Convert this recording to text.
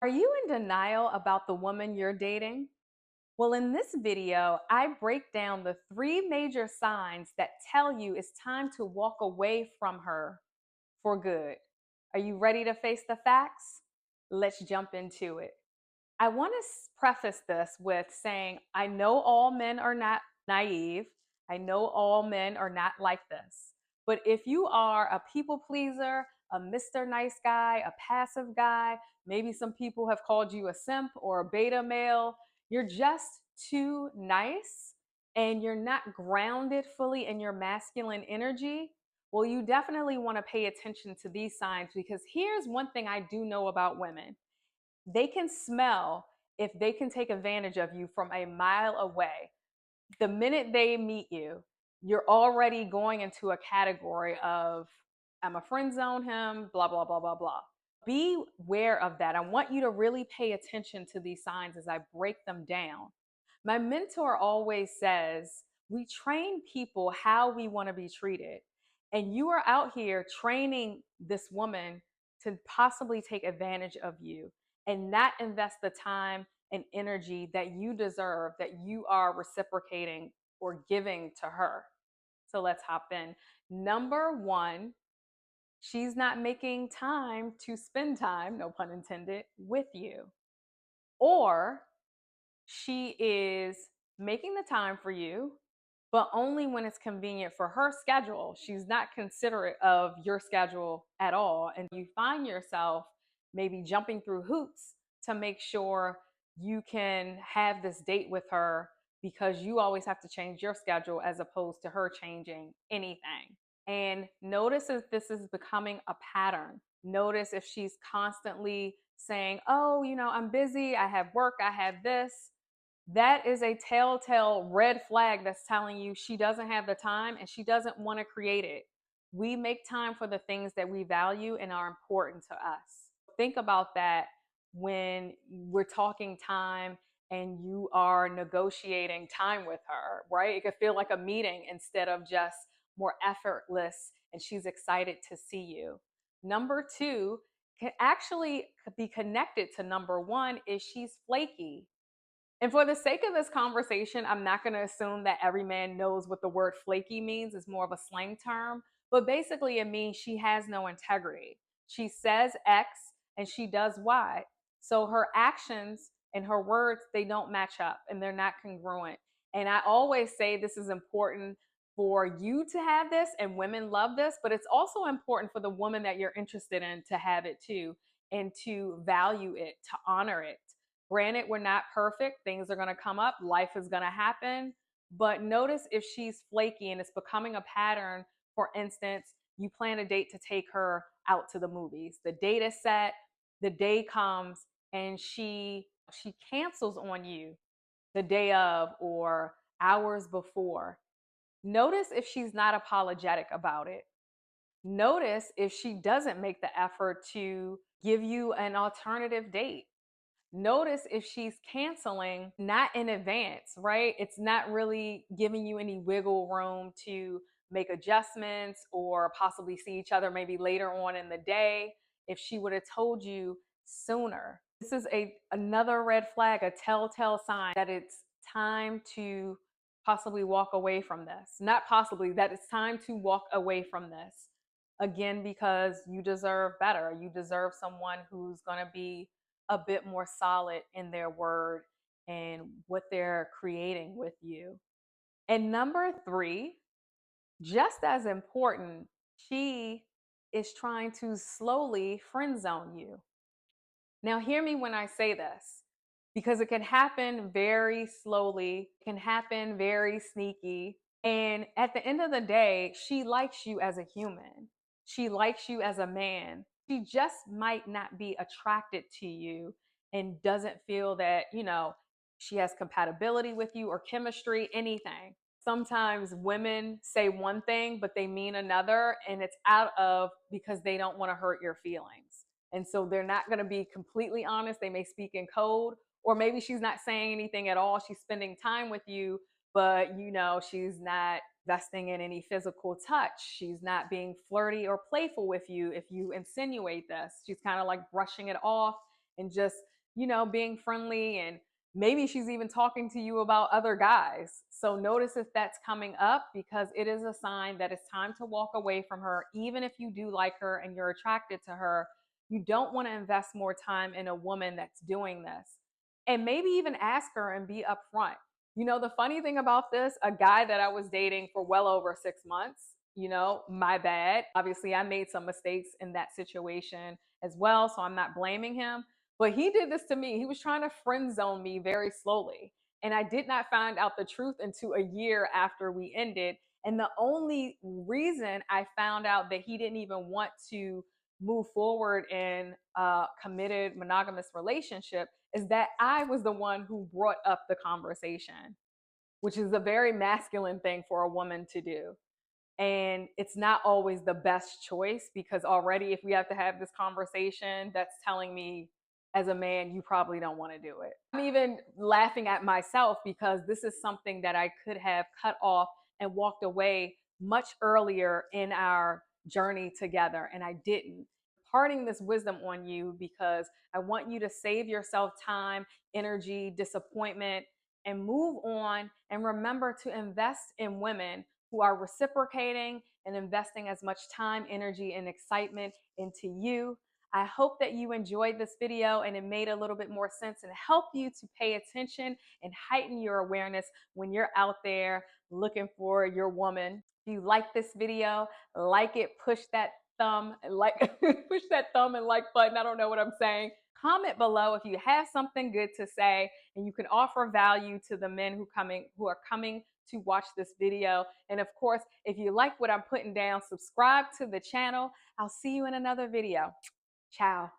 Are you in denial about the woman you're dating? Well, in this video, I break down the three major signs that tell you it's time to walk away from her for good. Are you ready to face the facts? Let's jump into it. I want to preface this with saying I know all men are not naive. I know all men are not like this. But if you are a people pleaser, a Mr. Nice guy, a passive guy, maybe some people have called you a simp or a beta male, you're just too nice and you're not grounded fully in your masculine energy. Well, you definitely want to pay attention to these signs because here's one thing I do know about women: they can smell if they can take advantage of you from a mile away. The minute they meet you, you're already going into a category of, I'm a friend zone him, blah, blah, blah, blah, blah. Be aware of that. I want you to really pay attention to these signs as I break them down. My mentor always says, we train people how we want to be treated. And you are out here training this woman to possibly take advantage of you and not invest the time and energy that you deserve, that you are reciprocating or giving to her. So let's hop in. Number one, she's not making time to spend time, no pun intended, with you. Or she is making the time for you, but only when it's convenient for her schedule. She's not considerate of your schedule at all. And you find yourself maybe jumping through hoops to make sure you can have this date with her because you always have to change your schedule as opposed to her changing anything. And notice if this is becoming a pattern. Notice if she's constantly saying, oh, I'm busy, I have work, I have this. That is a telltale red flag that's telling you she doesn't have the time and she doesn't want to create it. We make time for the things that we value and are important to us. Think about that when we're talking time and you are negotiating time with her, right? It could feel like a meeting instead of just more effortless, and she's excited to see you. Number two can actually be connected to number one is she's flaky. And for the sake of this conversation, I'm not going to assume that every man knows what the word flaky means. It's more of a slang term. But basically, it means she has no integrity. She says X and she does Y. So her actions and her words, they don't match up and they're not congruent. And I always say this is important for you to have this, and women love this, but it's also important for the woman that you're interested in to have it too, and to value it, to honor it. Granted, we're not perfect. Things are going to come up. Life is going to happen. But notice if she's flaky and it's becoming a pattern. For instance, you plan a date to take her out to the movies. The date is set, the day comes, and she cancels on you the day of or hours before. Notice if she's not apologetic about it. Notice if she doesn't make the effort to give you an alternative date. Notice if she's canceling not in advance, right? It's not really giving you any wiggle room to make adjustments or possibly see each other maybe later on in the day. If she would have told you sooner, this is another red flag, a telltale sign that it's time to possibly walk away from this. Not possibly, that it's time to walk away from this. Again, because you deserve better. You deserve someone who's going to be a bit more solid in their word and what they're creating with you. And number three, just as important, she is trying to slowly friend zone you. Now, hear me when I say this, because it can happen very slowly, it can happen very sneaky. And at the end of the day, she likes you as a human. She likes you as a man. She just might not be attracted to you and doesn't feel that, she has compatibility with you or chemistry, anything. Sometimes women say one thing, but they mean another, and it's out of because they don't want to hurt your feelings. And so they're not going to be completely honest. They may speak in code, or maybe she's not saying anything at all. She's spending time with you, but she's not investing in any physical touch. She's not being flirty or playful with you if you insinuate this. She's kind of like brushing it off and just, being friendly, and maybe she's even talking to you about other guys. So notice if that's coming up, because it is a sign that it's time to walk away from her. Even if you do like her and you're attracted to her, you don't want to invest more time in a woman that's doing this. And maybe even ask her and be upfront. The funny thing about this, a guy that I was dating for well over 6 months, my bad. Obviously, I made some mistakes in that situation as well. So I'm not blaming him. But he did this to me. He was trying to friend zone me very slowly. And I did not find out the truth until a year after we ended. And the only reason I found out that he didn't even want to move forward in a committed monogamous relationship is that I was the one who brought up the conversation, which is a very masculine thing for a woman to do. And it's not always the best choice, because already, if we have to have this conversation, that's telling me as a man, you probably don't want to do it. I'm even laughing at myself, because this is something that I could have cut off and walked away much earlier in our journey together, and I didn't. Imparting this wisdom on you because I want you to save yourself time, energy, disappointment, and move on, and remember to invest in women who are reciprocating and investing as much time, energy, and excitement into you. I hope that you enjoyed this video and it made a little bit more sense and helped you to pay attention and heighten your awareness when you're out there looking for your woman. If you like this video, like it, push that thumb, like push that thumb and like button. I don't know what I'm saying. Comment below if you have something good to say and you can offer value to the men who are coming to watch this video. And of course, if you like what I'm putting down, subscribe to the channel. I'll see you in another video. Ciao.